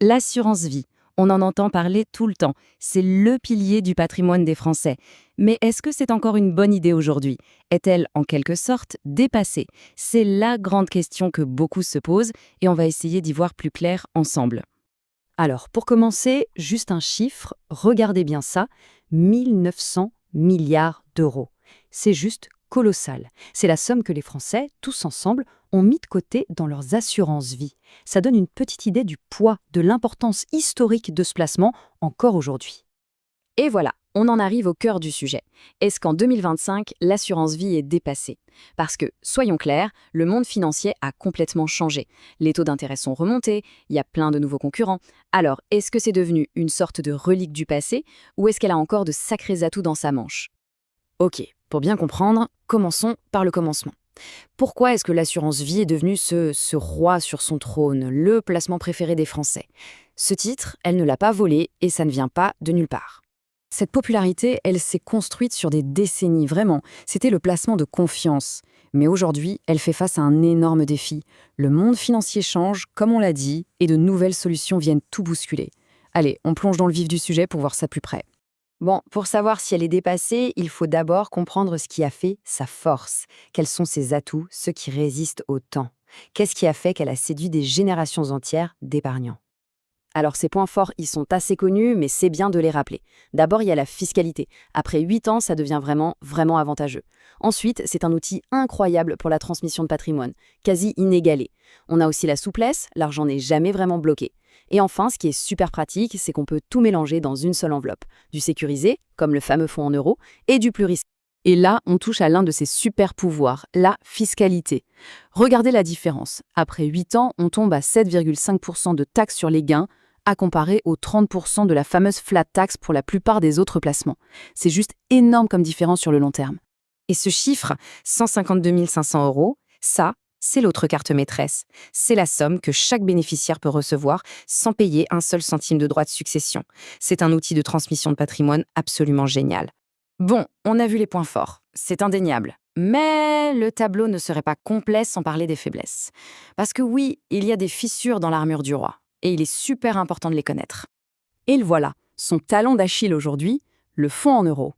L'assurance vie, on en entend parler tout le temps. C'est le pilier du patrimoine des Français. Mais est-ce que c'est encore une bonne idée aujourd'hui? Est-elle en quelque sorte dépassée? C'est la grande question que beaucoup se posent et on va essayer d'y voir plus clair ensemble. Alors, pour commencer, juste un chiffre, regardez bien ça, 1900 milliards d'euros. C'est juste colossal. C'est la somme que les Français, tous ensemble, ont mis de côté dans leurs assurances vie. Ça donne une petite idée du poids, de l'importance historique de ce placement encore aujourd'hui. Et voilà, on en arrive au cœur du sujet. Est-ce qu'en 2025, l'assurance vie est dépassée? Parce que, soyons clairs, le monde financier a complètement changé. Les taux d'intérêt sont remontés, il y a plein de nouveaux concurrents. Alors, est-ce que c'est devenu une sorte de relique du passé ou est-ce qu'elle a encore de sacrés atouts dans sa manche? Ok, pour bien comprendre, commençons par le commencement. Pourquoi est-ce que l'assurance vie est devenue ce roi sur son trône, le placement préféré des Français? Ce titre, elle ne l'a pas volé et ça ne vient pas de nulle part. Cette popularité, elle s'est construite sur des décennies, vraiment. C'était le placement de confiance. Mais aujourd'hui, elle fait face à un énorme défi. Le monde financier change, comme on l'a dit, et de nouvelles solutions viennent tout bousculer. Allez, on plonge dans le vif du sujet pour voir ça plus près. Bon, pour savoir si elle est dépassée, il faut d'abord comprendre ce qui a fait sa force. Quels sont ses atouts, ceux qui résistent au temps? Qu'est-ce qui a fait qu'elle a séduit des générations entières d'épargnants? Alors ces points forts, ils sont assez connus, mais c'est bien de les rappeler. D'abord, il y a la fiscalité. Après 8 ans, ça devient vraiment avantageux. Ensuite, c'est un outil incroyable pour la transmission de patrimoine, quasi inégalé. On a aussi la souplesse, l'argent n'est jamais vraiment bloqué. Et enfin, ce qui est super pratique, c'est qu'on peut tout mélanger dans une seule enveloppe. Du sécurisé, comme le fameux fonds en euros, et du plus risqué. Et là, on touche à l'un de ses super pouvoirs, la fiscalité. Regardez la différence. Après 8 ans, on tombe à 7,5% de taxes sur les gains, à comparer aux 30% de la fameuse flat tax pour la plupart des autres placements. C'est juste énorme comme différence sur le long terme. Et ce chiffre, 152 500 euros, ça, c'est l'autre carte maîtresse. C'est la somme que chaque bénéficiaire peut recevoir sans payer un seul centime de droit de succession. C'est un outil de transmission de patrimoine absolument génial. Bon, on a vu les points forts, c'est indéniable. Mais le tableau ne serait pas complet sans parler des faiblesses. Parce que oui, il y a des fissures dans l'armure du roi, et il est super important de les connaître. Et le voilà, son talon d'Achille aujourd'hui, le fonds en euros.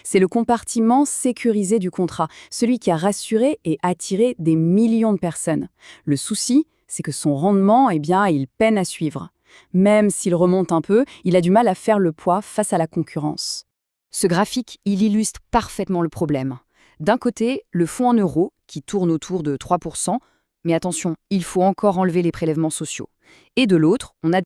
C'est le compartiment sécurisé du contrat, celui qui a rassuré et attiré des millions de personnes. Le souci, c'est que son rendement, il peine à suivre. Même s'il remonte un peu, il a du mal à faire le poids face à la concurrence. Ce graphique, il illustre parfaitement le problème. D'un côté, le fonds en euros, qui tourne autour de 3%, mais attention, il faut encore enlever les prélèvements sociaux. Et de l'autre, on a